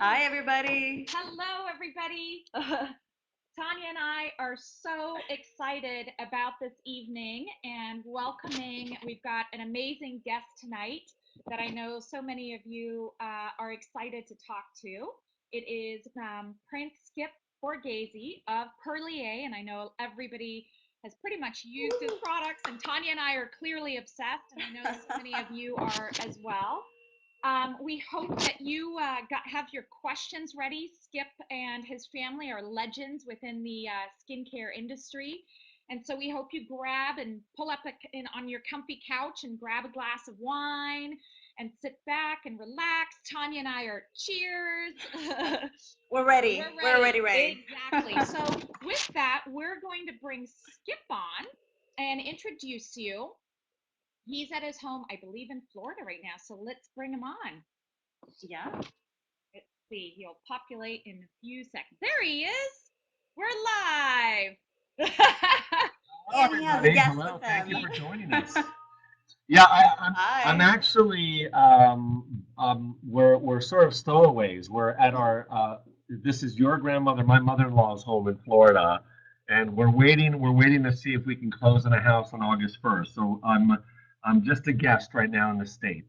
Hi, everybody. Hello, everybody. Tanya and I are so excited about this evening and welcoming. We've got an amazing guest tonight that I know so many of you are excited to talk to. It is Prince Skip Borghese of Perlier, and I know everybody has pretty much used his products, and Tanya and I are clearly obsessed, and I know so many of you are as well. We hope that you have your questions ready. Skip and his family are legends within the skincare industry. And so we hope you grab and pull up on your comfy couch and grab a glass of wine and sit back and relax. Tanya and I are cheers. We're ready. We're already ready. Exactly. So, with that, we're going to bring Skip on and introduce you. He's at his home, I believe, in Florida right now. So let's bring him on. Yeah. Let's see. He'll populate in a few seconds. There he is. We're live. Hello, And he has a everybody. guest Hello. with Thank you him. for joining us. Yeah, I'm Hi. actually we're sort of stowaways. We're at our this is your grandmother, my mother-in-law's home in Florida, and we're waiting to see if we can close on a house on August 1st. So I'm just a guest right now in the state.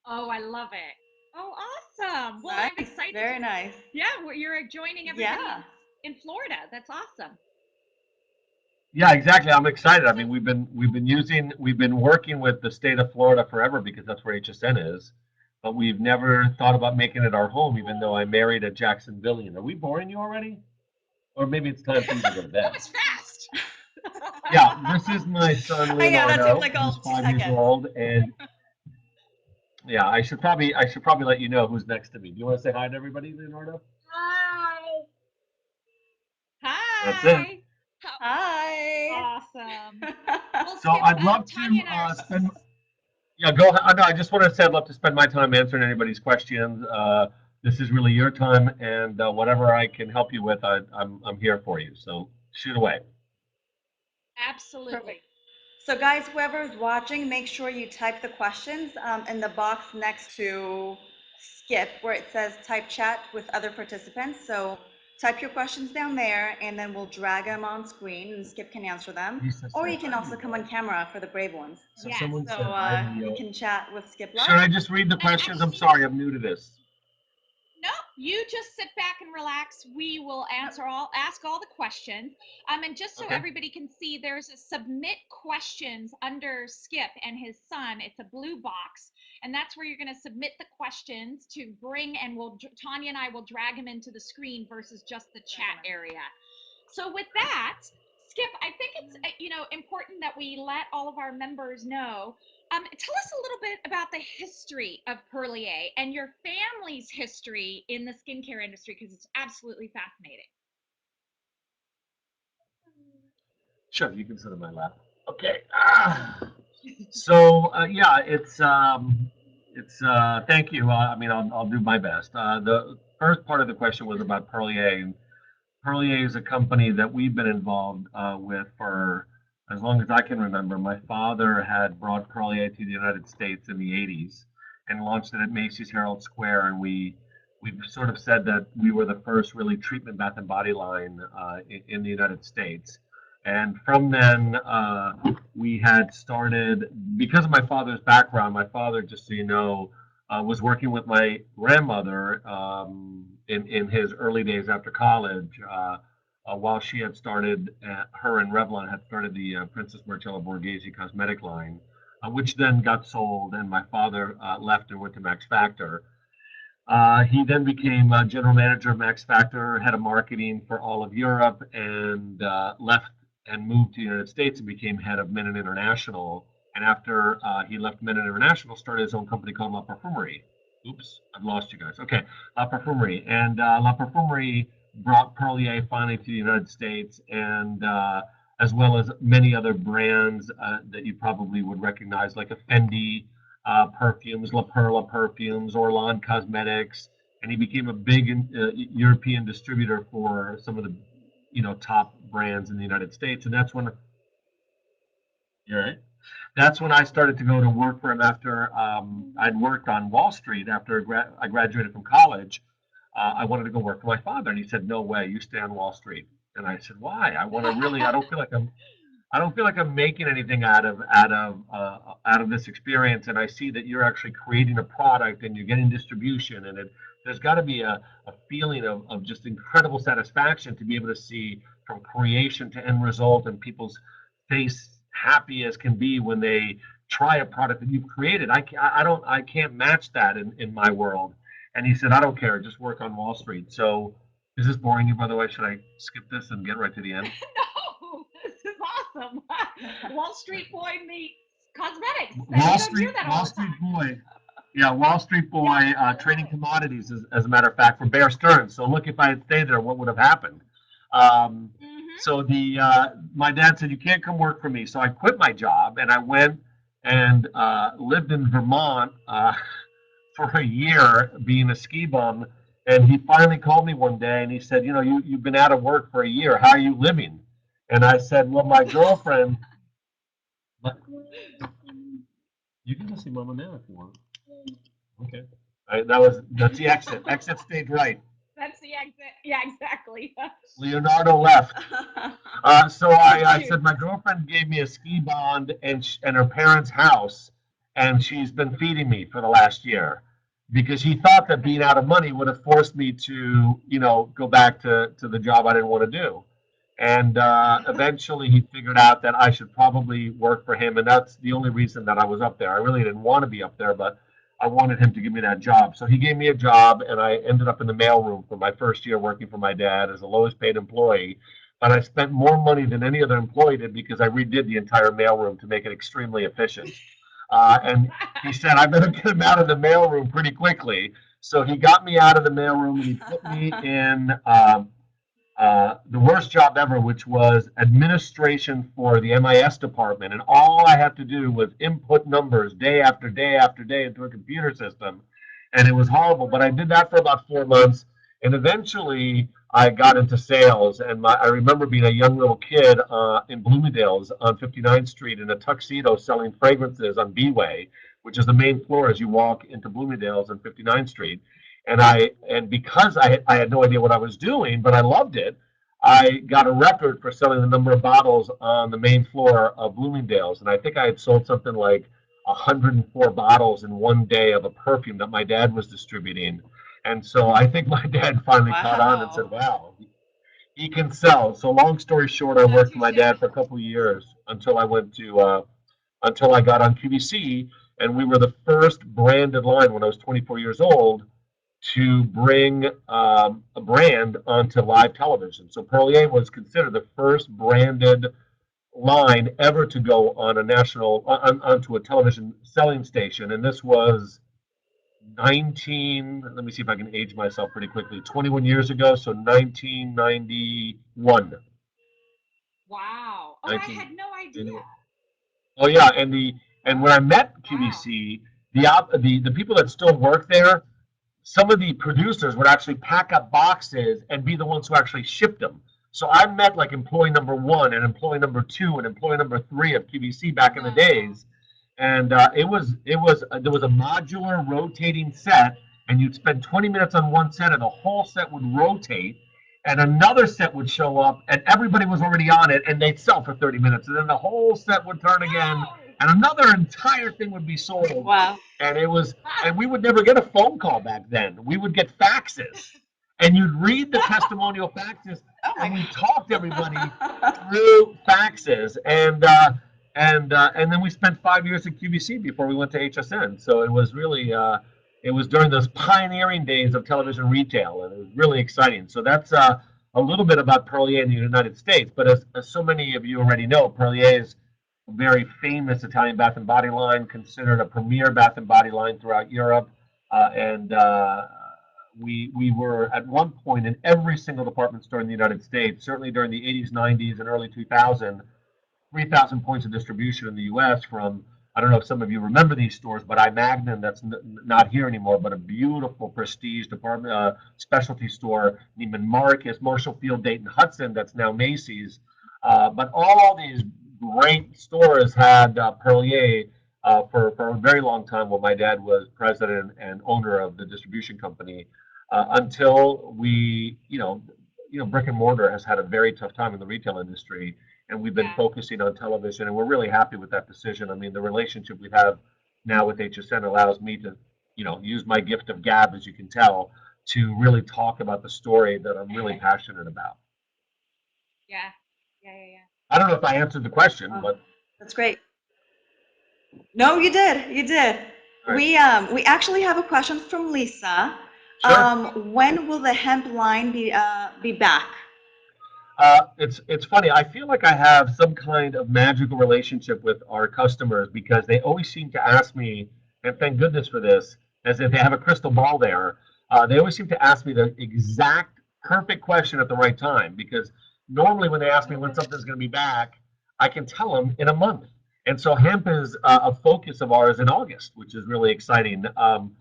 Oh, I love it. Oh, awesome. Well, I'm Nice. excited Very to, nice. yeah, you're joining everybody Yeah. in Florida. That's awesome. Yeah, exactly. I'm excited. I So, mean, we've been working with the state of Florida forever because that's where HSN is, but we've never thought about making it our home, even though I married a Jacksonvillian. Are we boring you already? Or maybe it's time for you to go to that bed. was fast. Yeah, this is my son I know that took Leonardo, like who's all two 5 years seconds. old, and yeah, I should probably let you know who's next to me. Do you want to say hi to everybody, Leonardo? Hi. That's it. Hi. How Hi. awesome. Well, So Skip, I'd love Tanya to and I are spend. Yeah, go ahead. No, I just want to say I'd love to spend my time answering anybody's questions. This is really your time, and whatever I can help you with, I'm here for you. So shoot away. absolutely. Perfect. So, guys, whoever is watching, make sure you type the questions in the box next to Skip where it says type chat with other participants. So, type your questions down there and then we'll drag them on screen and Skip can answer them. Lisa, Or say you can hi to also me, come on girl. camera for the brave ones. So Yes. someone So, said hi to you me. can chat with Skip Should live. I just read the And questions? I'm actually, sorry, I'm new to this. no, you just sit back and relax. We will ask all the questions. And just so Okay. everybody can see, there's a submit questions under Skip and his son. It's a blue box, and that's where you're going to submit the questions to bring, and Tanya and I will drag him into the screen versus just the chat area. So with that, Skip, I think it's important that we let all of our members know. Tell us a little bit about the history of Perlier and your family's history in the skincare industry because it's absolutely fascinating. Sure, you can sit in my lap. Okay. So yeah, it's thank you. I mean, I'll do my best. The first part of the question was about Perlier. And Perlier is a company that we've been involved with for as long as I can remember. My father had brought Perlier to the United States in the 80s and launched it at Macy's Herald Square, and we sort of said that we were the first really treatment bath and body line in the United States. And from then, we had started, because of my father's background, my father, just so you know, was working with my grandmother in his early days after college, while she had started, her and Revlon had started the Princess Marcella Borghese cosmetic line, which then got sold, and my father left and went to Max Factor. He then became general manager of Max Factor, head of marketing for all of Europe, and left and moved to the United States and became head of Menon International. And after he left Menon International, started his own company called La Perfumerie. Oops, I've lost you guys. Okay, La Perfumerie. And La Perfumerie brought Perlier finally to the United States, and as well as many other brands that you probably would recognize, like a Fendi, perfumes, La Perla perfumes, Orlan Cosmetics, and he became a big European distributor for some of the top brands in the United States. And that's when you're right. That's when I started to go to work for him after I'd worked on Wall Street after I graduated from college. I wanted to go work for my father, and he said, "No way, you stay on Wall Street." And I said, "Why? I want to really. I don't feel like I'm making anything out of this experience, and I see that you're actually creating a product and you're getting distribution, and there's got to be a feeling of just incredible satisfaction to be able to see from creation to end result and people's face happy as can be when they try a product that you've created. I can't match that in my world." And he said, "I don't care, just work on Wall Street." So is this boring you, by the way? Should I skip this and get right to the end? No, this is awesome. Wall Street boy meets cosmetics. You don't hear that all Wall the Street time. boy. Yeah, Wall Street Yeah, boy I love trading it. commodities, as a matter of fact, for Bear Stearns. So look, if I had stayed there, what would have happened? Um, Hmm. so my dad said, "You can't come work for me." So I quit my job and I went and lived in Vermont for a year, being a ski bum. And he finally called me one day and he said, "You've been out of work for a year. How are you living?" And I said, "Well, my girlfriend." You can go see Mama now if you want. Okay. All right, that's the exit. Exit stayed right. That's the exit. Yeah, exactly. Leonardo left. So Oh I shoot. said my girlfriend gave me a ski bond and her parents' house, and she's been feeding me for the last year because he thought that being out of money would have forced me to, go back to the job I didn't want to do. And eventually he figured out that I should probably work for him, and that's the only reason that I was up there. I really didn't want to be up there, but I wanted him to give me that job. So he gave me a job, and I ended up in the mailroom for my first year working for my dad as the lowest paid employee. But I spent more money than any other employee did because I redid the entire mailroom to make it extremely efficient. And he said, "I better get him out of the mailroom pretty quickly." So he got me out of the mailroom and he put me in the worst job ever, which was administration for the MIS department. And all I had to do was input numbers day after day after day into a computer system. And it was horrible. But I did that for about 4 months. And eventually I got into sales. And I remember being a young little kid in Bloomingdale's on 59th Street in a tuxedo selling fragrances on B-Way, which is the main floor as you walk into Bloomingdale's on 59th Street. And because I had no idea what I was doing, but I loved it, I got a record for selling the number of bottles on the main floor of Bloomingdale's, and I think I had sold something like 104 bottles in one day of a perfume that my dad was distributing. And so I think my dad finally caught on and said, Wow. "Wow, he can sell." So long story short, I As worked for you my should. dad for a couple of years until I got on QVC, and we were the first branded line when I was 24 years old to bring a brand onto live television. So Perlier was considered the first branded line ever to go on a onto a television selling station, and this was 19. Let me see if I can age myself pretty quickly. 21 years ago, so 1991. Wow. Oh, I 19. had no idea. Oh yeah, and when I met Wow. QVC, the people that still work there, some of the producers would actually pack up boxes and be the ones who actually shipped them. So I met like employee number one and employee number two and employee number three of QVC back in the No. days, and there was a modular rotating set, and you'd spend 20 minutes on one set, and the whole set would rotate, and another set would show up, and everybody was already on it, and they'd sell for 30 minutes, and then the whole set would turn again, No. and another entire thing would be sold, Wow. and we would never get a phone call back then. We would get faxes, and you'd read the testimonial faxes, Oh my and we talked to everybody God. through faxes, and then we spent 5 years at QVC before we went to HSN. So it was during those pioneering days of television retail, and it was really exciting. So that's a little bit about Perlier in the United States. But as so many of you already know, Perlier is a very famous Italian bath and body line, considered a premier bath and body line throughout Europe, and we were at one point in every single department store in the United States, certainly during the 80s, 90s, and early 2000s, 3,000 points of distribution in the U.S. from, I don't know if some of you remember these stores, but I Magnin, that's not here anymore, but a beautiful prestige department specialty store, Neiman Marcus, Marshall Field, Dayton Hudson, that's now Macy's. But all these great stores had Perlier for a very long time when my dad was president and owner of the distribution company. Until brick and mortar has had a very tough time in the retail industry, and we've been Yeah. focusing on television, and we're really happy with that decision. I mean, the relationship we have now with HSN allows me to, use my gift of gab, as you can tell, to really talk about the story that I'm really passionate about. Yeah. Yeah. Yeah. Yeah. I don't know if I answered the question, Oh, but that's great. No, you did. You did. all right. We actually have a question from Lisa. Sure. When will the hemp line be back? It's funny. I feel like I have some kind of magical relationship with our customers because they always seem to ask me, and thank goodness for this, as if they have a crystal ball there. They always seem to ask me the exact perfect question at the right time because normally when they ask me when something's going to be back, I can tell them in a month. And so hemp is a focus of ours in August, which is really exciting. Oh.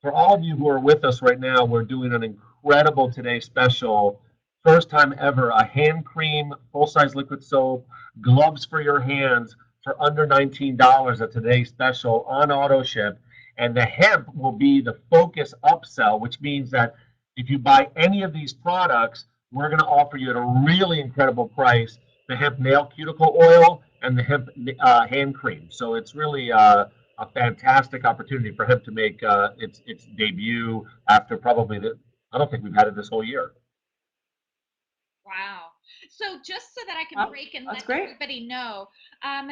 For all of you who are with us right now, we're doing an incredible today special. First time ever, a hand cream, full size liquid soap, gloves for your hands for under $19 at today's special on auto ship. And the hemp will be the focus upsell, which means that if you buy any of these products, we're going to offer you at a really incredible price the hemp nail cuticle oil and the hemp hand cream. So it's really a fantastic opportunity for him to make its debut after probably I don't think we've had it this whole year. Wow. So just so that I can Oh, break and that's let great. everybody know,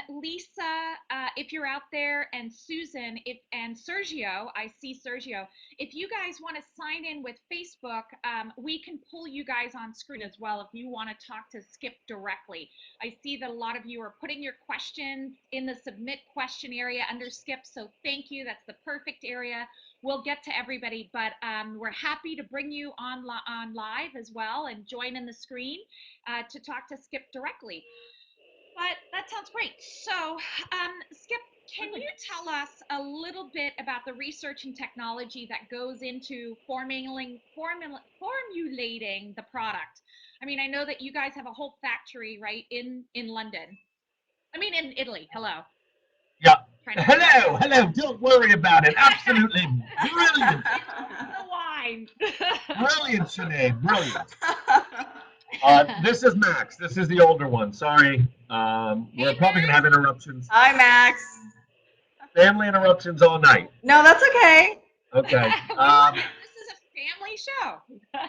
Lisa, if you're out there, and Susan, if and Sergio, I see Sergio. If you guys want to sign in with Facebook, we can pull you guys on screen as well if you want to talk to Skip directly. I see that a lot of you are putting your questions in the submit question area under Skip, so thank you. That's the perfect area. We'll get to everybody, but we're happy to bring you on live as well and join in the screen to talk to Skip directly. But that sounds great. So, Skip, can you tell us a little bit about the research and technology that goes into formulating the product? I mean, I know that you guys have a whole factory, right, in London. I mean, in Italy. Hello. Yeah. Trying to figure Hello, hello. Don't worry about it. Absolutely brilliant, the wine. brilliant, Sinead, brilliant. This is Max. This is the older one. Sorry. We're Hey, probably gonna have Max. interruptions, Hi, Max. family interruptions all night. No, that's okay. Okay. We love it. This is a family show.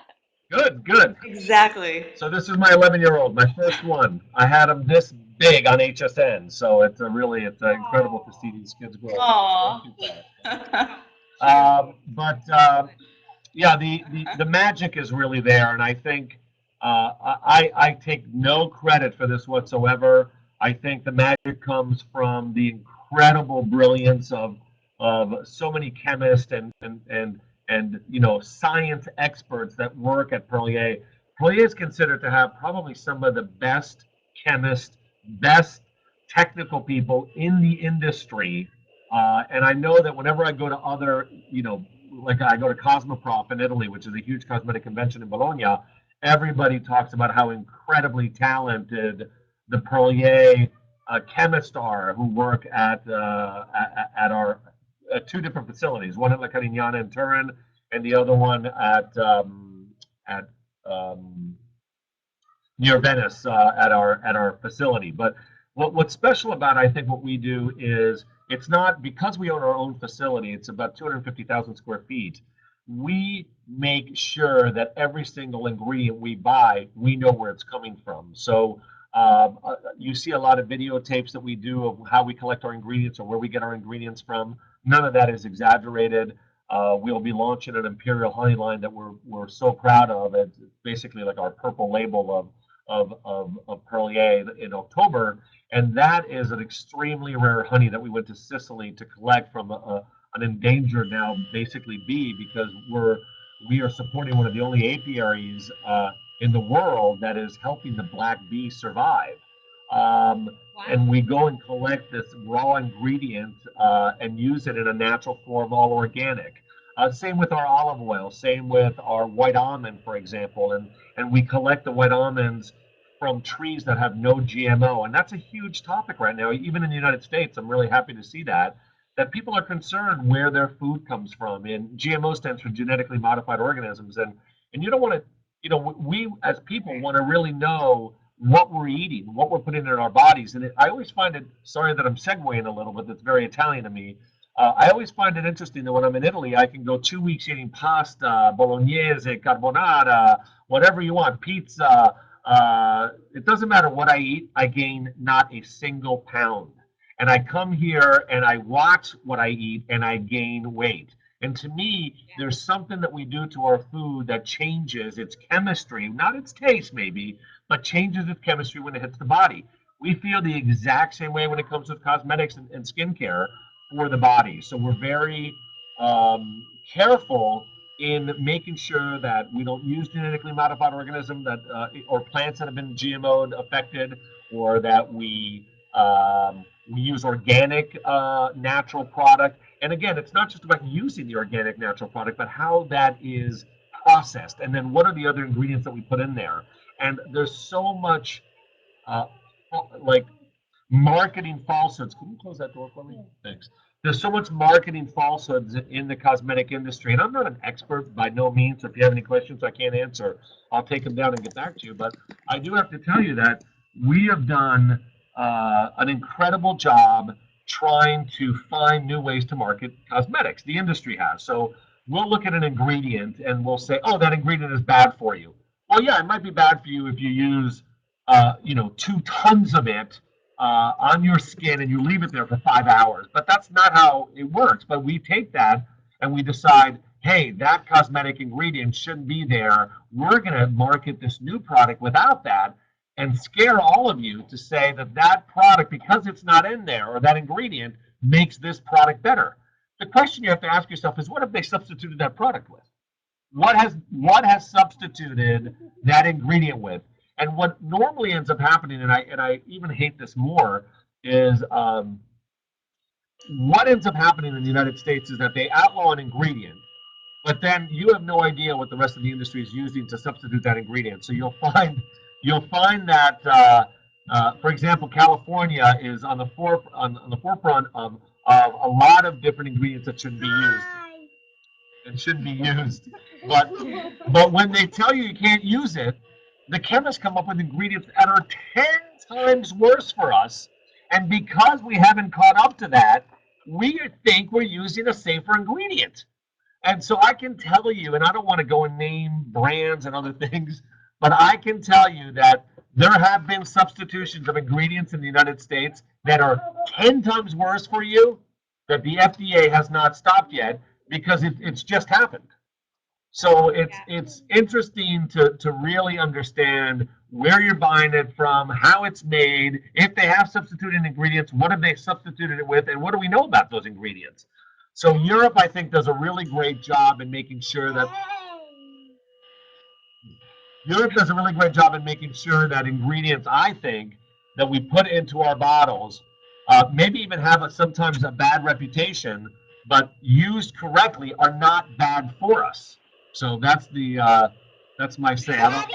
Good, good. Exactly. So this is my 11-year-old, my first one. I had him this big on HSN, so it's incredible to see Oh, these kids grow. Aw. Thank you, Paul. cute. But yeah, the magic is really there, and I think I take no credit for this whatsoever. I think the magic comes from the incredible brilliance of so many chemists and science experts that work at Perlier. Perlier is considered to have probably some of the best chemists, best technical people in the industry. And I know that whenever I go to other, like I go to Cosmoprof in Italy, which is a huge cosmetic convention in Bologna, everybody talks about how incredibly talented the Perlier chemists are who work at our two different facilities, one at La Carignana in Turin, and the other one at um, near Venice at our facility. But what's special about I think what we do is it's not because we own our own facility. It's about 250,000 square feet. We make sure that every single ingredient we buy, we know where it's coming from. So you see a lot of videotapes that we do of how we collect our ingredients or where we get our ingredients from. None of that is exaggerated. We'll be launching an Imperial Honey line that we're so proud of. It's basically like our purple label of Perlier in October, and that is an extremely rare honey that we went to Sicily to collect from an endangered now basically bee because we are supporting one of the only apiaries in the world that is helping the black bee survive. And Wow. we go and collect this raw ingredient and use it in a natural form, all organic. Same with our olive oil, same with our white almond, for example, and we collect the white almonds from trees that have no GMO. And that's a huge topic right now, even in the United States. I'm really happy to see that people are concerned where their food comes from. And GMO stands for genetically modified organisms. And you don't want to, we as people want to really know what we're eating, what we're putting in our bodies. And I always find it, sorry that I'm segueing a little bit, that's very Italian to me. I always find it interesting that when I'm in Italy, I can go 2 weeks eating pasta, bolognese, carbonara, whatever you want, pizza. It doesn't matter what I eat, I gain not a single pound. And I come here and I watch what I eat and I gain weight. And to me, there's something that we do to our food that changes its chemistry, not its taste maybe, but changes its chemistry when it hits the body. We feel the exact same way when it comes to cosmetics and skincare for the body. So we're very careful in making sure that we don't use genetically modified organism that or plants that have been GMO'd affected, or that we use organic natural product. And again, it's not just about using the organic natural product, but how that is processed, and then what are the other ingredients that we put in there. And there's so much uh, like marketing falsehoods. Can you close that door for me? Thanks. There's so much marketing falsehoods in the cosmetic industry, and I'm not an expert by no means. So if you have any questions I can't answer, I'll take them down and get back to you. But I do have to tell you that we have done an incredible job trying to find new ways to market cosmetics. The industry has. So we'll look at an ingredient and we'll say, oh, that ingredient is bad for you. Well, yeah, it might be bad for you if you use 2 tons of it on your skin and you leave it there for 5 hours. But that's not how it works. But we take that and we decide, hey, that cosmetic ingredient shouldn't be there. We're going to market this new product without that and scare all of you to say that that product, because it's not in there, or that ingredient, makes this product better. The question you have to ask yourself is, what have they substituted that product with? What has substituted that ingredient with? And what normally ends up happening, and I even hate this more, is what ends up happening in the United States is that they outlaw an ingredient, but then you have no idea what the rest of the industry is using to substitute that ingredient. So you'll find that, for example, California is on the forefront of a lot of different ingredients that shouldn't be used. It shouldn't be used. But when they tell you you can't use it, the chemists come up with ingredients that are 10 times worse for us. And because we haven't caught up to that, we think we're using a safer ingredient. And so I can tell you, and I don't want to go and name brands and other things, but I can tell you that there have been substitutions of ingredients in the United States that are 10 times worse for you that the FDA has not stopped yet because it's just happened. So it's interesting to really understand where you're buying it from, how it's made, if they have substituted ingredients, what have they substituted it with, and what do we know about those ingredients? So Europe, I think, does a really great job in making sure that ingredients, I think, that we put into our bottles, maybe even have sometimes a bad reputation, but used correctly are not bad for us. So that's my say. I don't,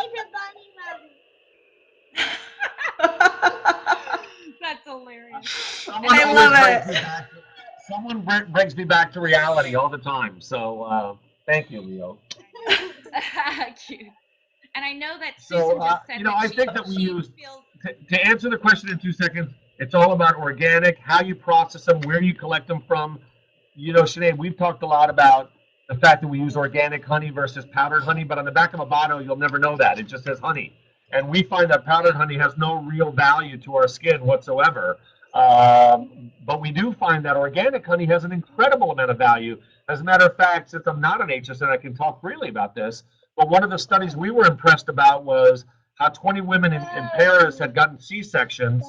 That's hilarious. someone I always love brings me it. back. Brings me back to reality all the time. So thank you, Leo. Cute. And I know that So Susan just said that I think that we she use feels to answer the question in 2 seconds. It's all about organic, how you process them, where you collect them from. Sinead, we've talked a lot about the fact that we use organic honey versus powdered honey, but on the back of a bottle, you'll never know that. It just says honey. And we find that powdered honey has no real value to our skin whatsoever. But we do find that organic honey has an incredible amount of value. As a matter of fact, since I'm not an HSN, I can talk freely about this. But one of the studies we were impressed about was how 20 women in Paris had gotten C-sections.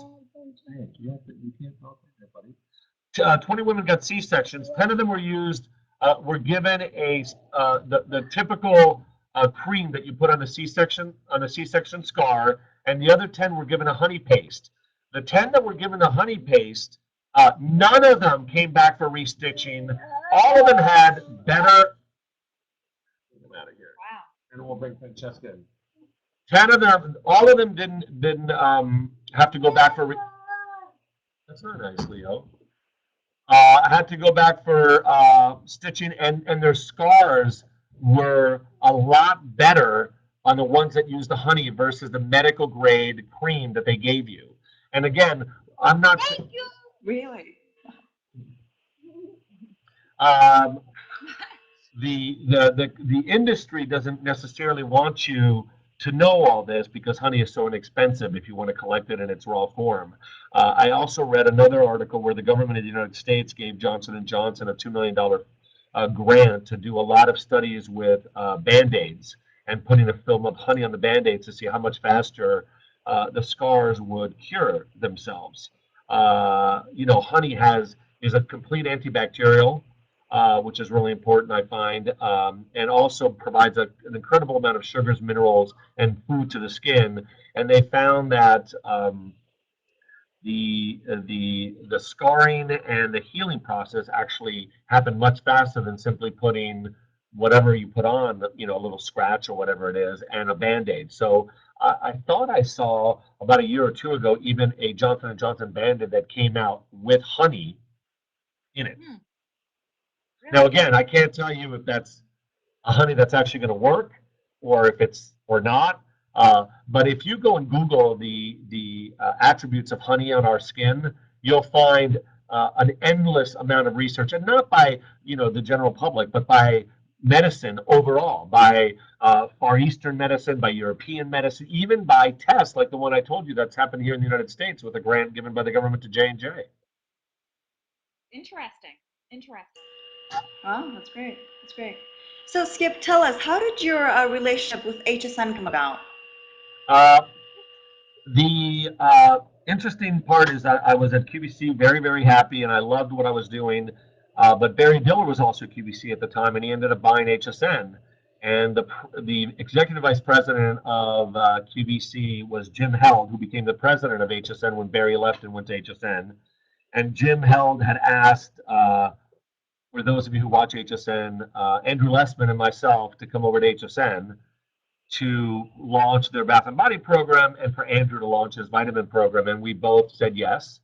Hey, you can't talk like that, buddy. 20 women got C-sections. 10 of them were given the typical cream that you put on a C-section scar, and the other 10 were given a honey paste. The 10 that were given the honey paste, none of them came back for restitching. All of them had better. Get them out of here. wow. And we'll bring Francesca in. 10 of them, all of them didn't have to go back for. That's not nice, Leo. I had to go back for stitching, and their scars were a lot better on the ones that used the honey versus the medical grade cream that they gave you. And again, I'm not. Thank you. Really? Um, the industry doesn't necessarily want you to know all this because honey is so inexpensive if you want to collect it in its raw form. I also read another article where the government of the United States gave Johnson and Johnson a $2 million grant to do a lot of studies with band-aids and putting a film of honey on the band-aids to see how much faster the scars would cure themselves. Honey has is a complete antibacterial, which is really important, I find, and also provides an incredible amount of sugars, minerals, and food to the skin. And they found that the scarring and the healing process actually happen much faster than simply putting whatever you put on, a little scratch or whatever it is, and a band-aid. So I thought I saw about a year or two ago even a Johnson and Johnson band-aid that came out with honey in it. Hmm, Now, really? again, I can't tell you if that's a honey that's actually going to work or if it's or not. But if you go and Google the attributes of honey on our skin, you'll find an endless amount of research, and not by the general public, but by medicine overall, by Far Eastern medicine, by European medicine, even by tests like the one I told you that's happened here in the United States with a grant given by the government to J&J. Interesting. Interesting. Oh, that's great. That's great. So, Skip, tell us, how did your relationship with HSN come about? Uh, The interesting part is that I was at QVC very, very happy, and I loved what I was doing. But Barry Diller was also at QVC at the time, and he ended up buying HSN. And the executive vice president of QVC was Jim Held, who became the president of HSN when Barry left and went to HSN. And Jim Held had asked, for those of you who watch HSN, Andrew Lessman and myself to come over to HSN to launch their Bath and Body program and for Andrew to launch his vitamin program, and we both said yes.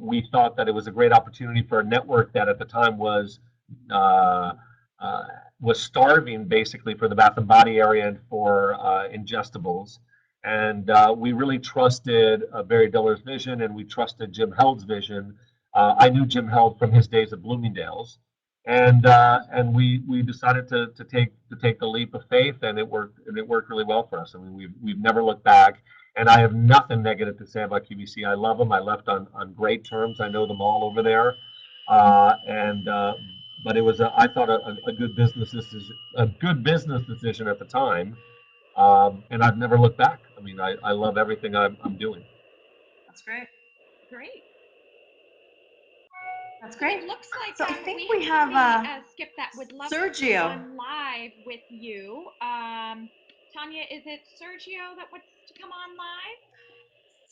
We thought that it was a great opportunity for a network that at the time uh, uh, was starving basically for the Bath and Body area and for ingestibles. And we really trusted Barry Diller's vision, and we trusted Jim Held's vision. I knew Jim Held from his days at Bloomingdale's, and we decided to take the leap of faith, and it worked really well for us. I mean, we've never looked back, and I have nothing negative to say about QVC. I love them. I left on great terms. I know them all over there, and but it was I thought a good business decision at the time, and I've never looked back. I mean, I love everything I'm doing. That's great. Great. That's So it great. looks like So I we think have we have somebody, Skip, that would love to come Sergio. on live with you. Tanya, is it Sergio that wants to come on live?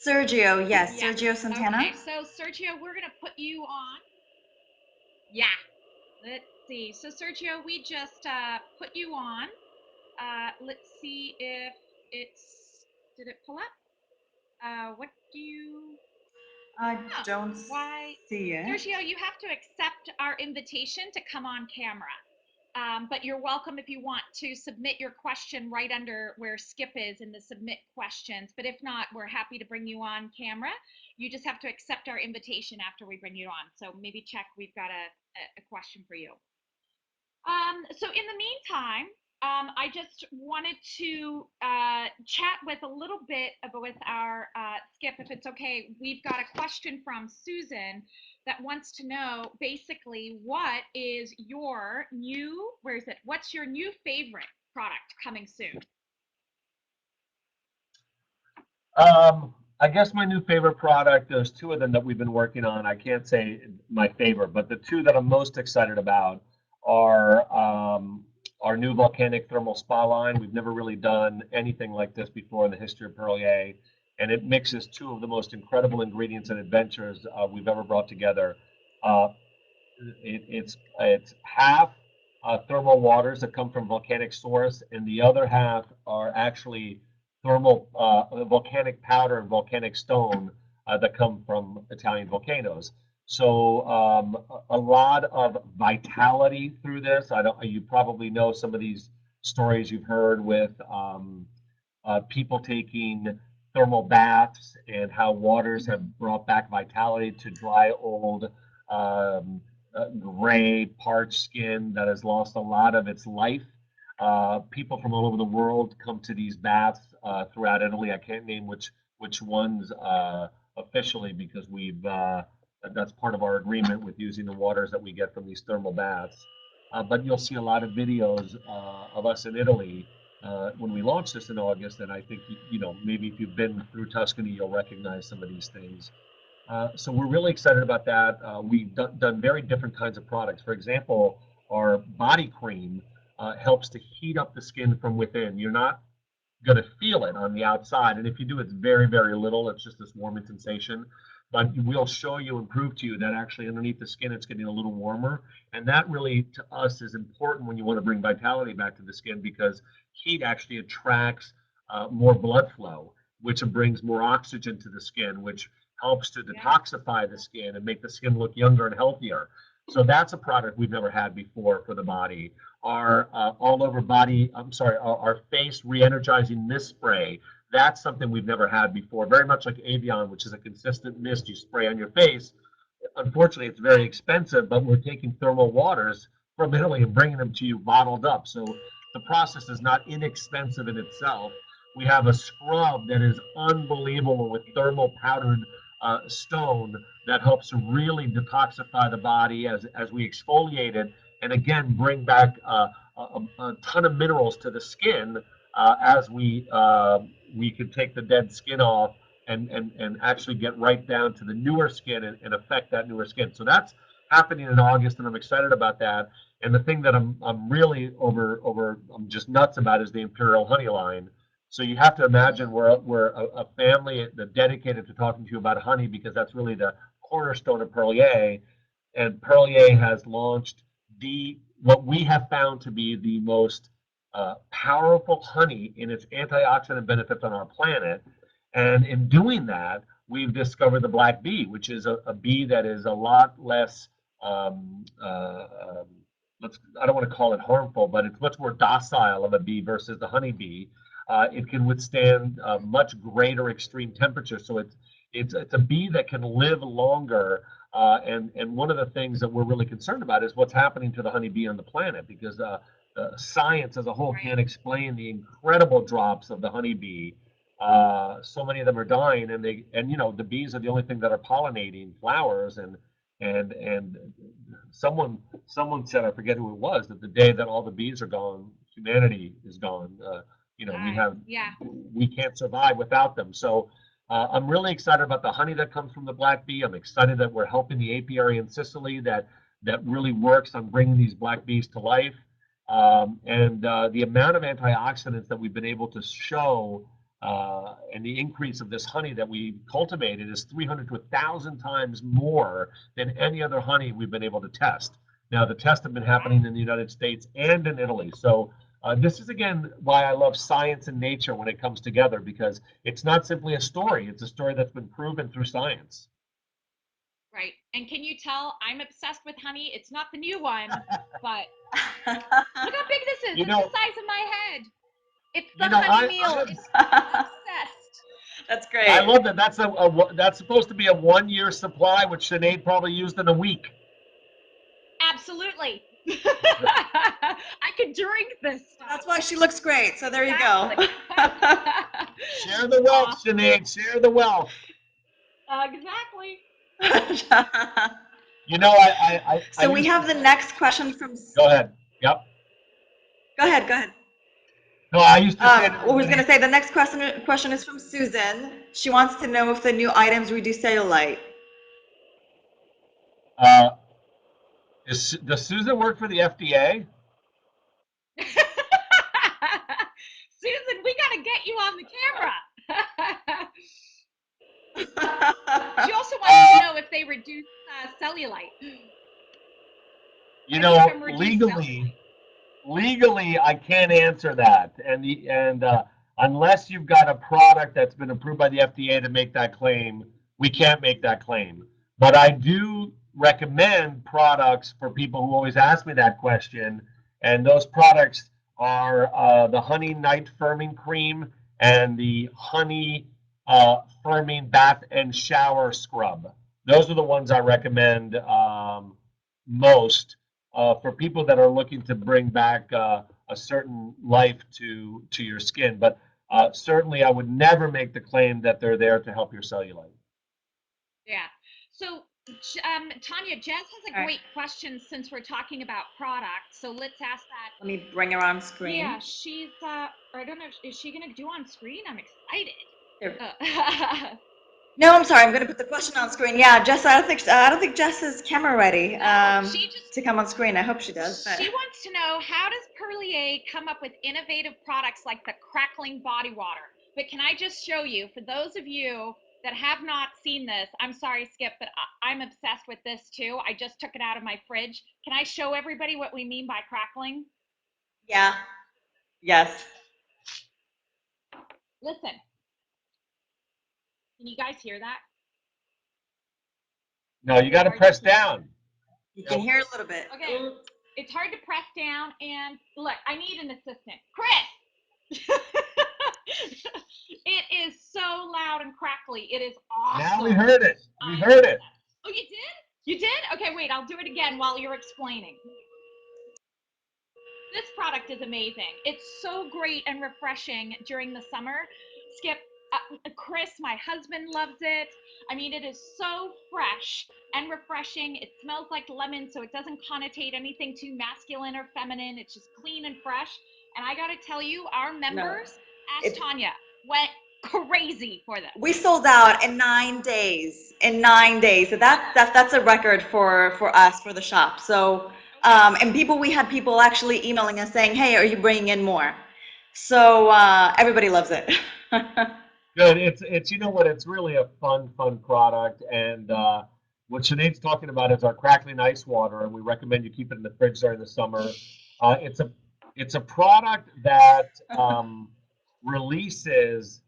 Sergio, yes, Yes. Sergio Okay. Santana. So Sergio, we're gonna put you on. Yeah. Let's see. So Sergio, we just put you on. Let's see if it's. Did it pull up? What do you? I Oh, don't why? see it. Sergio, you have to accept our invitation to come on camera. But you're welcome if you want to submit your question right under where Skip is in the submit questions. But if not, we're happy to bring you on camera. You just have to accept our invitation after we bring you on. So maybe check, we've got a question for you. So in the meantime, I just wanted to chat with a little bit about with our Skip, if it's okay. We've got a question from Susan that wants to know basically what is your new, where is it? What's your new favorite product coming soon? I guess my new favorite product, there's two of them that we've been working on. I can't say my favorite, but the two that I'm most excited about are our new volcanic thermal spa line. We've never really done anything like this before in the history of Perlier, and it mixes two of the most incredible ingredients and adventures we've ever brought together. Uh, it's half thermal waters that come from volcanic source, and the other half are actually thermal volcanic powder and volcanic stone that come from Italian volcanoes. So a lot of vitality through this. I don't. You probably know some of these stories you've heard with people taking thermal baths and how waters have brought back vitality to dry, old, gray, parched skin that has lost a lot of its life. People from all over the world come to these baths throughout Italy. I can't name which ones officially because we've that's part of our agreement with using the waters that we get from these thermal baths. But you'll see a lot of videos of us in Italy when we launched this in August, and I think maybe if you've been through Tuscany, you'll recognize some of these things. So we're really excited about that. We've done very different kinds of products. For example, our body cream helps to heat up the skin from within. You're not going to feel it on the outside, and if you do, it's very, very little. It's just this warming sensation. But we'll show you and prove to you that actually underneath the skin, it's getting a little warmer. And that really, to us, is important when you want to bring vitality back to the skin because heat actually attracts more blood flow, which brings more oxygen to the skin, which helps to detoxify the skin and make the skin look younger and healthier. So that's a product we've never had before for the body. Our all over body, our face re-energizing mist spray. That's something we've never had before. Very much like Avion, which is a consistent mist you spray on your face. Unfortunately, it's very expensive, but we're taking thermal waters from Italy and bringing them to you bottled up. So the process is not inexpensive in itself. We have a scrub that is unbelievable with thermal powdered stone that helps really detoxify the body as we exfoliate it, and again bring back a ton of minerals to the skin as we can take the dead skin off and actually get right down to the newer skin and affect that newer skin. So that's happening in August, and I'm excited about that. And the thing that I'm really I'm just nuts about is the Imperial Honey line. So you have to imagine we're a family that dedicated to talking to you about honey because that's really the cornerstone of Perlier. And Perlier has launched what we have found to be the most powerful honey in its antioxidant benefits on our planet. And in doing that, we've discovered the black bee, which is a bee that is a lot less, I don't want to call it harmful, but it's much more docile of a bee versus the honey bee. It can withstand much greater extreme temperatures. So it's a bee that can live longer. And one of the things that we're really concerned about is what's happening to the honeybee on the planet, because science as a whole can't explain the incredible drops of the honeybee. So many of them are dying, and the bees are the only thing that are pollinating flowers. And someone said, I forget who it was, that the day that all the bees are gone, humanity is gone. We can't survive without them. So I'm really excited about the honey that comes from the black bee. I'm excited that we're helping the apiary in Sicily that really works on bringing these black bees to life. And the amount of antioxidants that we've been able to show and the increase of this honey that we cultivated is 300 to 1,000 times more than any other honey we've been able to test. Now, the tests have been happening in the United States and in Italy. So this is, again, why I love science and nature when it comes together, because it's not simply a story. It's a story that's been proven through science. Right. And can you tell I'm obsessed with honey? It's not the new one, but look how big this is. It's the size of my head. It's the honey meal. It's obsessed. That's great. I love that. That's supposed to be a 1 year supply, which Sinead probably used in a week. Absolutely. I could drink this stuff. That's why she looks great. So there you go. Share the wealth, Sinead. Share the wealth. Exactly. So we have the next question from. Go ahead. Yep. Go ahead. No, I used to say. I was going to say the next question is from Susan. She wants to know if the new items reduce cellulite. Does Susan work for the FDA? Susan, we got to get you on the camera. She also wants to know if they reduce cellulite. Legally, I can't answer that, and unless you've got a product that's been approved by the FDA to make that claim, we can't make that claim. But I do recommend products for people who always ask me that question, and those products are the Honey Night Firming Cream and the Honey Firming Bath and Shower Scrub. Those are the ones I recommend most for people that are looking to bring back a certain life to your skin. But certainly, I would never make the claim that they're there to help your cellulite. Yeah. So, Tanya, Jess has a All right. great question since we're talking about products. So let's ask that. Let me bring her on screen. Yeah, she's, or I don't know, is she going to do on screen? I'm excited. Here. No, I'm sorry. I'm going to put the question on screen. Yeah, Jess. I don't think Jess is camera ready to come on screen. I hope she does. But. She wants to know, how does Perlier come up with innovative products like the crackling body water? But can I just show you, for those of you that have not seen this, I'm sorry, Skip, but I'm obsessed with this too. I just took it out of my fridge. Can I show everybody what we mean by crackling? Yeah. Yes. Listen. Can you guys hear that? No, you got to press down. You can hear a little bit. Okay. It's hard to press down, and look, I need an assistant. Chris! It is so loud and crackly. It is awesome. Now we heard it. We heard it. Oh, you did? You did? Okay, wait, I'll do it again while you're explaining. This product is amazing. It's so great and refreshing during the summer. Skip, Chris, my husband, loves it. I mean, it is so fresh and refreshing. It smells like lemon, so it doesn't connotate anything too masculine or feminine. It's just clean and fresh. And I got to tell you, our members, ask Tanya, went crazy for this. We sold out in 9 days. In 9 days. So that's a record for us, for the shop. So and we had people actually emailing us saying, hey, are you bringing in more? So everybody loves it. Good. It's you know what? It's really a fun product, and what Sinead's talking about is our crackling ice water, and we recommend you keep it in the fridge during the summer. It's a product that releases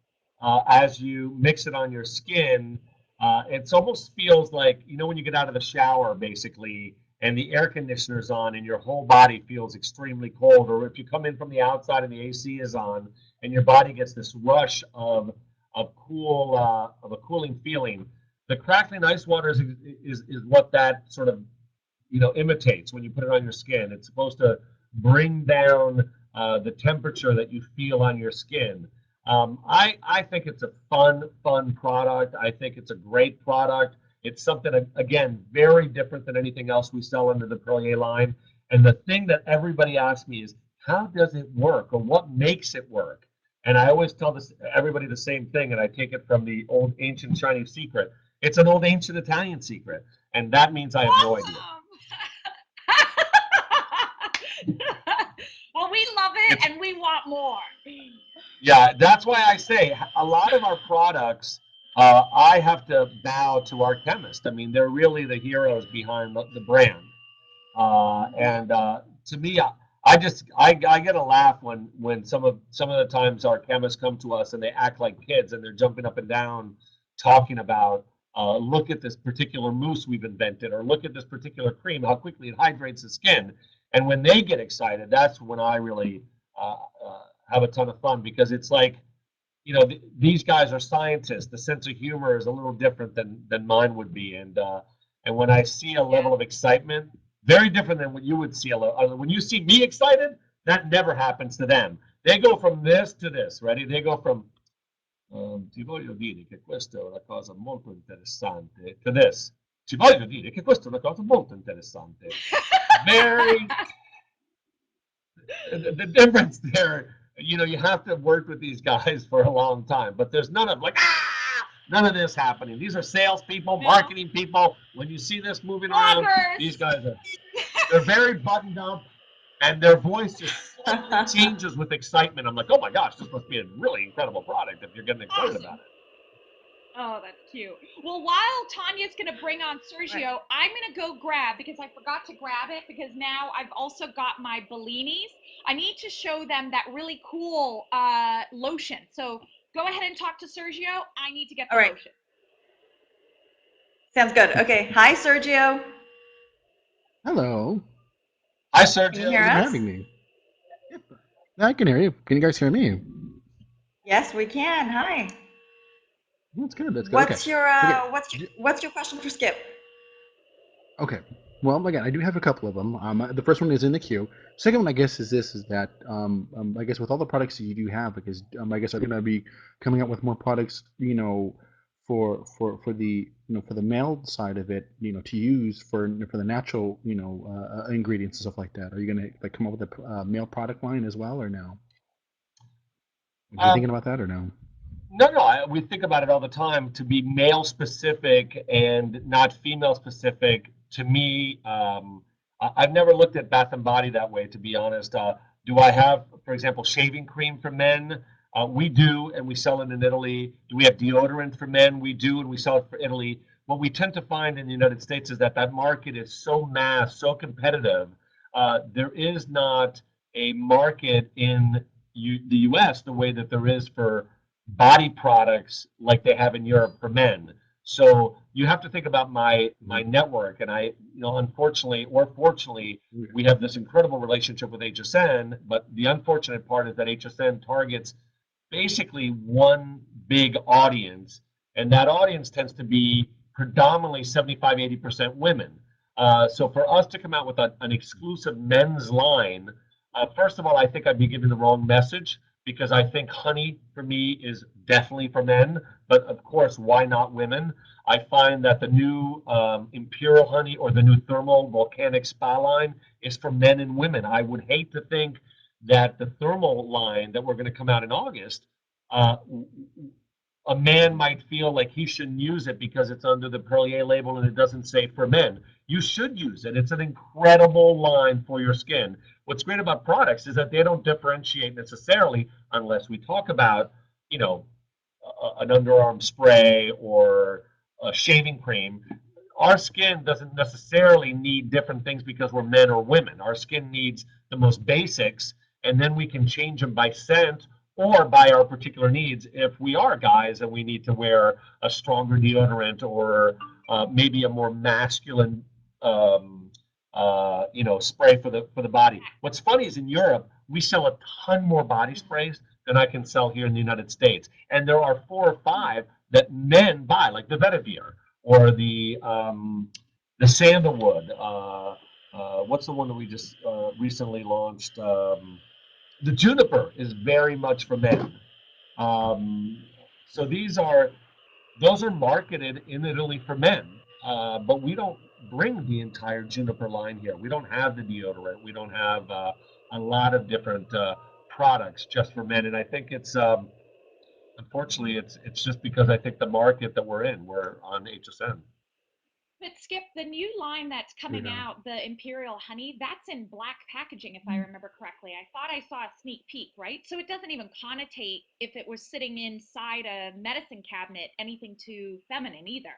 as you mix it on your skin. It almost feels like, you know, when you get out of the shower, basically, and the air conditioner's on and your whole body feels extremely cold, or if you come in from the outside and the AC is on and your body gets this rush of a cooling feeling. The crackling ice water is what that sort of, you know, imitates when you put it on your skin. It's supposed to bring down the temperature that you feel on your skin. I think it's a fun product. I think it's a great product. It's something, again, very different than anything else we sell under the Perlier line. And the thing that everybody asks me is, how does it work, or what makes it work? And I always tell everybody the same thing, and I take it from the old ancient Chinese secret. It's an old ancient Italian secret, and that means I have no idea. Well, we love it, and we want more. Yeah, that's why I say a lot of our products, I have to bow to our chemists. I mean, they're really the heroes behind the brand. To me, I get a laugh when some of the times our chemists come to us and they act like kids and they're jumping up and down talking about look at this particular mousse we've invented, or look at this particular cream, how quickly it hydrates the skin. And when they get excited, that's when I really have a ton of fun, because it's like, you know, these guys are scientists. The sense of humor is a little different than mine would be, and when I see a level of excitement, very different than what you would see. When you see me excited, that never happens to them. They go from this to this. Ready? They go from ti voglio dire che questa è una cosa molto interessante to this. Ti voglio dire che questa è una cosa molto interessante. Very. The difference there, you know, you have to work with these guys for a long time, but there's none of none of this happening. These are salespeople, marketing people. When you see this moving around, these guys they're very buttoned up, and their voice just changes with excitement. I'm like, oh my gosh, this must be a really incredible product if you're getting excited about it. Oh, that's cute. Well, while Tanya's going to bring on Right. Sergio, I'm going to go grab because I forgot to grab it because now I've also got my Bellinis. I need to show them that really cool lotion. So go ahead and talk to Sergio. I need to get All the right. lotion. Sounds good. Okay. Hi, Sergio. Hello. Hi, Can you Sergio. hear Thank you for us? having me. Yep. I can hear you. Can you guys hear me? Yes, we can. Hi. That's good. That's good. Okay. Okay. d- What's your question for Skip? Okay. Well, again, I do have a couple of them. The first one is in the queue. Second one, I guess, is this: is that I guess with all the products that you do have, because I guess are going to be coming out with more products, for the for the male side of it, to use for the natural, ingredients and stuff like that. Are you going to like come up with a male product line as well, or no? Are you Um, thinking about that or no? no, we think about it all the time to be male specific and not female specific. To me, I've never looked at Bath and Body that way, to be honest. Do I have, for example, shaving cream for men? We do, and we sell it in Italy. Do we have deodorant for men? We do, and we sell it for Italy. What we tend to find in the United States is that that market is so mass, so competitive. There is not a market in the U.S. the way that there is for body products like they have in Europe for men. So you have to think about my network, and unfortunately or fortunately, we have this incredible relationship with HSN. But the unfortunate part is that HSN targets basically one big audience, and that audience tends to be predominantly 75-80% women. So for us to come out with an exclusive men's line, first of all, I think I'd be giving the wrong message because I think honey for me is definitely for men, but of course, why not women? I find that the new Imperial honey or the new thermal volcanic spa line is for men and women. I would hate to think that the thermal line that we're going to come out in August, uh, a man might feel like he shouldn't use it because it's under the Perlier label and it doesn't say for men. You should use it. It's an incredible line for your skin. What's great about products is that they don't differentiate necessarily unless we talk about, you know, an underarm spray or a shaving cream. Our skin doesn't necessarily need different things because we're men or women. Our skin needs the most basics, and then we can change them by scent or by our particular needs if we are guys and we need to wear a stronger deodorant or maybe a more masculine spray for the body. What's funny is in Europe we sell a ton more body sprays than I can sell here in the United States, and there are 4 or 5 that men buy, like the vetiver or the sandalwood. What's the one that we just recently launched? The juniper is very much for men. Um, so those are marketed in Italy for men, but we don't bring the entire juniper line here. We don't have the deodorant. We don't have a lot of different products just for men, and I think it's unfortunately it's just because I think the market that we're on HSN. But Skip, the new line that's coming Yeah. out, the Imperial Honey, that's in black packaging, if I remember correctly. I thought I saw a sneak peek, right? So it doesn't even connotate if it was sitting inside a medicine cabinet anything too feminine either.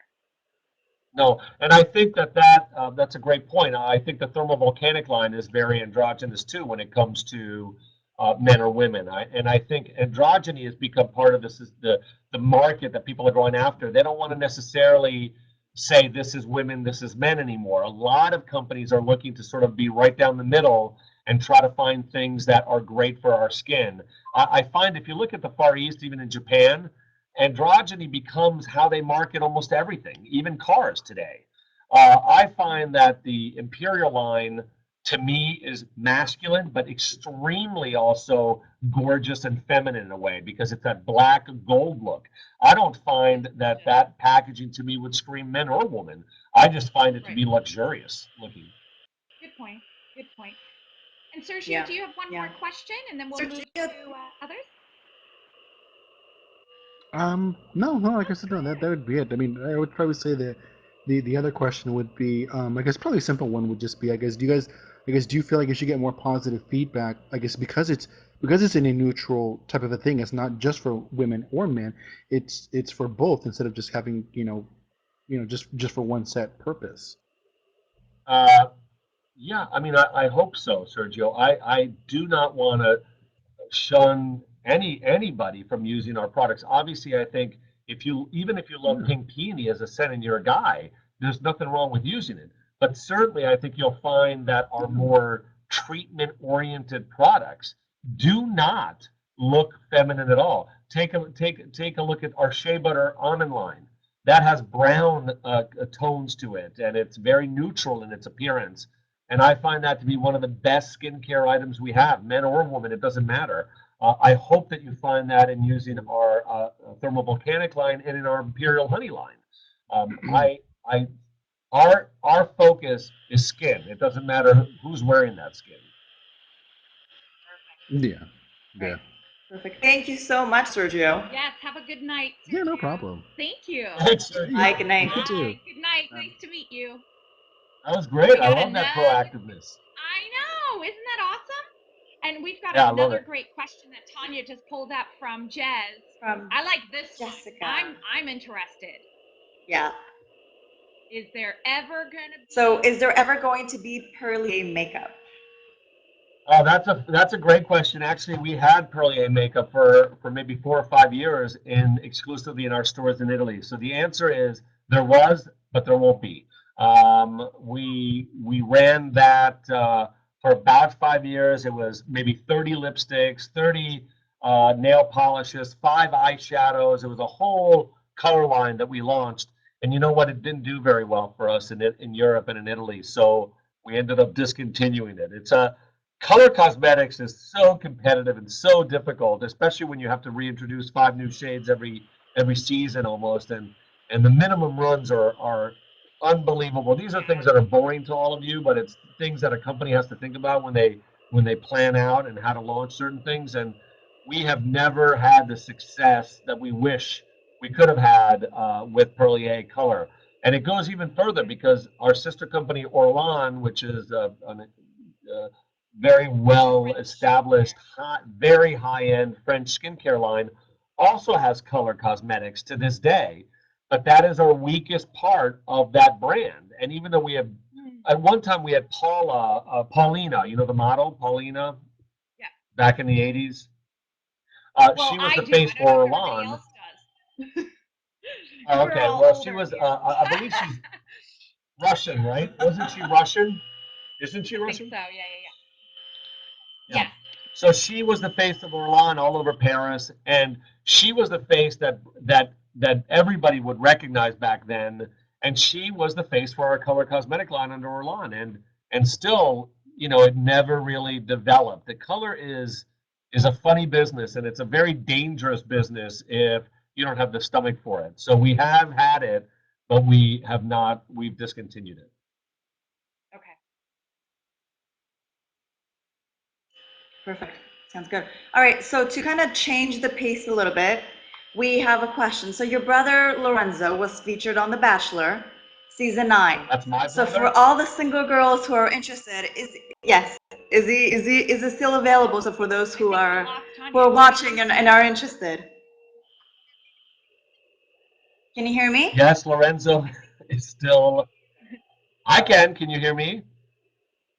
No, and I think that's a great point. I think the thermovolcanic line is very androgynous too when it comes to men or women. I think androgyny has become part of this is the market that people are going after. They don't want to necessarily say this is women, this is men anymore. A lot of companies are looking to sort of be right down the middle and try to find things that are great for our skin. I find if you look at the Far East, even in Japan, androgyny becomes how they market almost everything, even cars today. I find that the Imperial line to me is masculine, but extremely also gorgeous and feminine in a way because it's that black gold look. I don't find that that packaging to me would scream men or woman. I just find it to Right. be luxurious looking. Good point. Good point. And Sergio, Yeah. do you have one Yeah. more question and then we'll move Sergio, to others? No, no, like I said, no, that would be it. I mean, I would probably say that the other question would be, I guess probably a simple one would just be, I guess, do you guys I guess do you feel like you should get more positive feedback? I guess because it's in a neutral type of a thing. It's not just for women or men. It's for both instead of just having just for one set purpose. Uh, yeah, I mean, I hope so, Sergio. I do not want to shun anybody from using our products. Obviously, I think if you love pink peony as a scent and you're a guy, there's nothing wrong with using it. But certainly, I think you'll find that our more treatment-oriented products do not look feminine at all. Take a look at our shea butter almond line. That has brown tones to it, and it's very neutral in its appearance. And I find that to be one of the best skincare items we have, men or women, it doesn't matter. I hope that you find that in using our thermovolcanic line and in our imperial honey line. I our focus is skin. It doesn't matter who's wearing that skin. Yeah, Right. yeah, Perfect. Thank you so much, Sergio. Yes, have a good night, yeah. No Sergio. problem. Thank you. Thanks, Bye. Sergio. Good night. You too. Bye. Good night. Nice to meet you. That was We great. I got love that another. proactiveness. I know. Isn't that awesome? And we've got Yeah, I love another it. great question that Tanya just pulled up from Jez. From I like this one. Jessica. I'm interested. Yeah. Is there ever gonna be? So, is there ever going to be Perlier makeup? Oh, that's a great question. Actually, we had Perlier makeup for maybe 4 or 5 years in exclusively in our stores in Italy. So the answer is there was, but there won't be. We ran that for about 5 years. It was maybe 30 lipsticks, 30 nail polishes, 5 eyeshadows. It was a whole color line that we launched. And you know what? It didn't do very well for us in Europe and in Italy. So we ended up discontinuing it. It's a color cosmetics is so competitive and so difficult, especially when you have to reintroduce 5 new shades every season almost, and the minimum runs are unbelievable. These are things that are boring to all of you, but it's things that a company has to think about when they plan out and how to launch certain things. And we have never had the success that we wish we could have had with Perlier Color. And it goes even further because our sister company Orlan, which is very well established, very high end French skincare line, also has color cosmetics to this day. But that is our weakest part of that brand. And even though we have, at one time we had Paulina, you know the model, Paulina, Yeah. back in the 80s. Well, She was I the do. I face don't know for if everybody Orlan. else does. Oh, We're okay, all well, she older was, here. I believe she's Russian, right? Wasn't she Russian? Isn't she I think Russian? so. Yeah. Yeah. Yes. So she was the face of Orlan all over Paris, and she was the face that everybody would recognize back then. And she was the face for our color cosmetic line under Orlan, and still, it never really developed. The color is a funny business, and it's a very dangerous business if you don't have the stomach for it. So we have had it, but we have not. We've discontinued it. Okay. Perfect. Sounds good. All right. So, to kind of change the pace a little bit, we have a question. So, your brother Lorenzo was featured on The Bachelor, season 9. That's my So, brother. for all the single girls who are interested, yes, is he still available? So, for those I who think we are lost Tanya. who are watching and are interested, can you hear me? Yes, Lorenzo is still. I can. Can you hear me?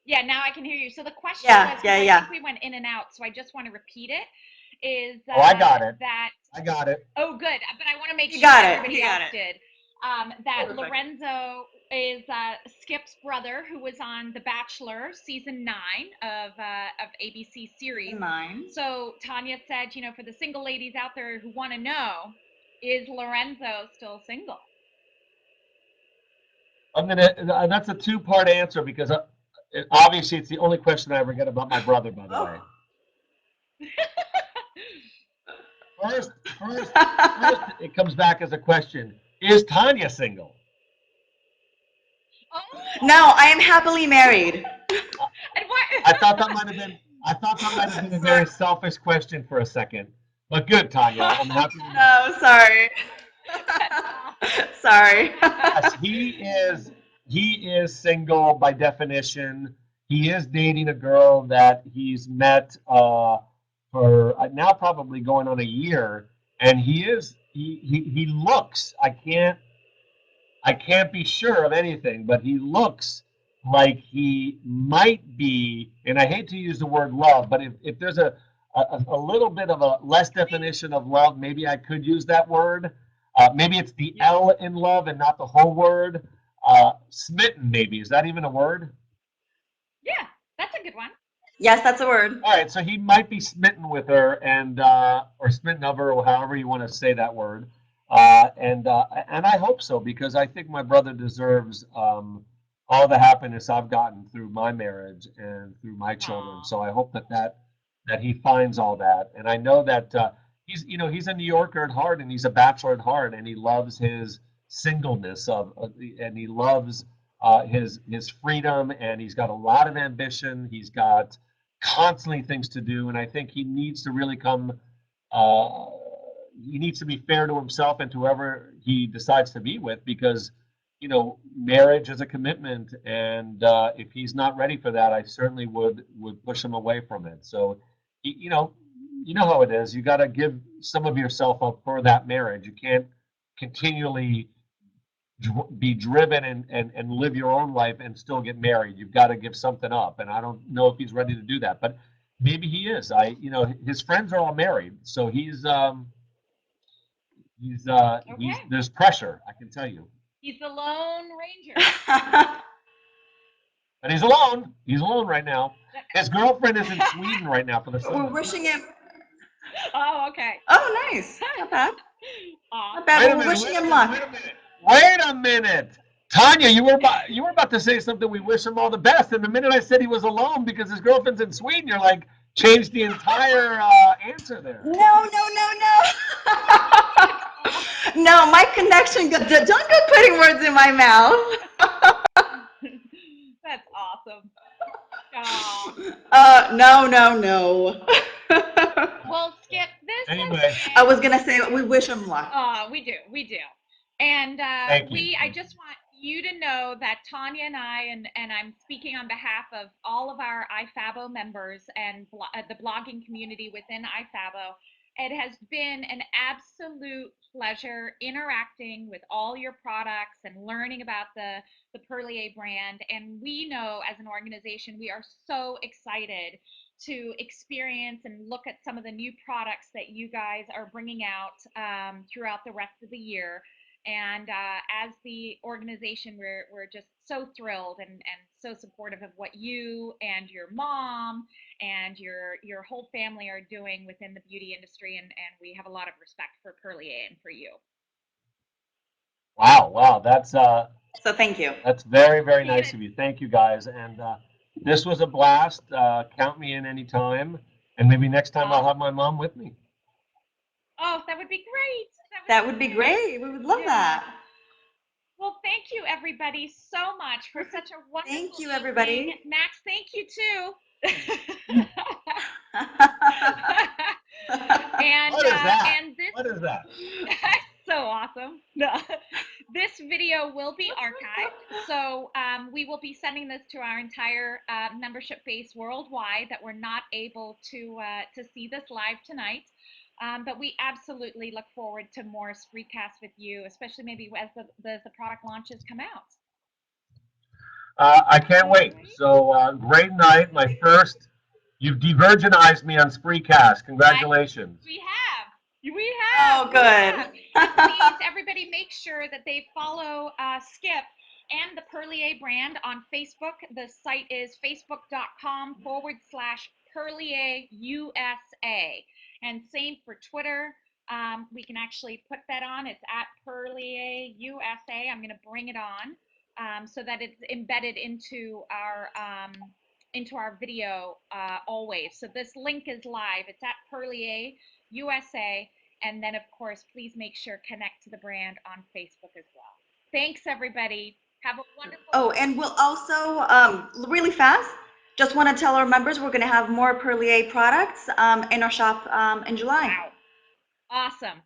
Yeah, now I can hear you. So the question Yeah, was, yeah, because I yeah. think we went in and out, so I just want to repeat it. Is Oh, I got it. that? I got it. Oh, good. But I want to make He sure got it. everybody He else got it. did. That Perfect. Lorenzo is Skip's brother, who was on The Bachelor season 9 of ABC series. 9. So Tanya said, for the single ladies out there who want to know, is Lorenzo still single? That's a two-part answer because obviously it's the only question I ever get about my brother, by the way. First, it comes back as a question: is Tanya single? Oh. No, I am happily married. And what? I thought that might have been a very selfish question for a second, but good, Tanya. I'm happy. No, sorry. Sorry. Yes, he is single by definition. he is dating a girl that he's met for now probably going on a year, and he looks. I can't be sure of anything, but he looks like he might be, and I hate to use the word love, but if there's a little bit of a less definition of love, maybe I could use that word. Maybe it's the L in love and not the whole word. Smitten, maybe. Is that even a word? Yeah, that's a good one. Yes, that's a word. All right, so he might be smitten with her, and or smitten of her, or however you want to say that word. And I hope so, because I think my brother deserves all the happiness I've gotten through my marriage and through my children. Aw. So I hope that he finds all that. And I know that he's a New Yorker at heart, and he's a bachelor at heart, and he loves his singleness and he loves his freedom, and he's got a lot of ambition. He's got constantly things to do, and I think he needs to really come. Uh, he needs to be fair to himself and to whoever he decides to be with, because marriage is a commitment, and if he's not ready for that, I certainly would push him away from it. So, you know how it is. You got to give some of yourself up for that marriage. You can't continually be driven and live your own life and still get married. You've got to give something up, and I don't know if he's ready to do that, but maybe he is. His friends are all married, so he's Okay. there's pressure, I can tell you. He's the Lone Ranger. But he's alone. He's alone right now. His girlfriend is in Sweden right now for the We're summer. wishing him. Oh, okay. Oh, nice. Not bad. Aw. Not bad. Wait a Well, we're minute. wishing Wait a him minute. luck. Wait a minute. Wait a minute. Tanya, you were about to say something. We wish him all the best, and the minute I said he was alone because his girlfriend's in Sweden, you're like changed the entire answer there. No, no, no, no. No, my connection. Don't go putting words in my mouth. That's awesome. Aw. No, no, no. Well, Skip, this Anyway, has I been. was gonna say we wish him luck. We do. And thank you. I just want you to know that Tanya and I, and I'm speaking on behalf of all of our iFabbo members and the blogging community within iFabbo, it has been an absolute pleasure interacting with all your products and learning about the Perlier brand. And we know as an organization, we are so excited to experience and look at some of the new products that you guys are bringing out throughout the rest of the year. And as the organization, we're just so thrilled and so supportive of what you and your mom and your whole family are doing within the beauty industry. And we have a lot of respect for Perlier and for you. Wow, So thank you. that's very, very You're nice gonna, of you. Thank you, guys, and this was a blast. Count me in anytime, and maybe next time I'll have awesome. my mom with me. Oh, that would be great. That would That be would be great. great. We would love Yeah. that. Well, thank you everybody so much for such a Thank wonderful you, evening. everybody. Max, thank you too. What is that? And this What is that? so awesome. This video will be archived, so we will be sending this to our entire membership base worldwide that were not able to see this live tonight. But we absolutely look forward to more screencasts with you, especially maybe as the product launches come out. I can't All wait. right. So great night, my first. You've de-virginized me on Spreecast. Congratulations. We have. We Oh, have. We good. have. And please, everybody, make sure that they follow Skip and the Perlier brand on Facebook. The site is facebook.com/Perlier USA. And same for Twitter. We can actually put that on. It's at Perlier USA. I'm going to bring it on so that it's embedded into our video always. So this link is live. It's at Perlier USA. And then, of course, please make sure connect to the brand on Facebook as well. Thanks, everybody. Have a wonderful. Oh, and we'll also, really fast, just want to tell our members we're going to have more Perlier products in our shop in July. Wow. Awesome.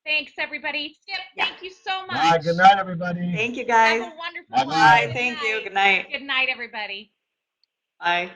Thanks, everybody. Skip, Yeah. thank you so much. Bye. Good night, everybody. Thank you, guys. Have a wonderful Bye-bye. Bye. Good Thank you. night. Good night. Good night, everybody. Bye.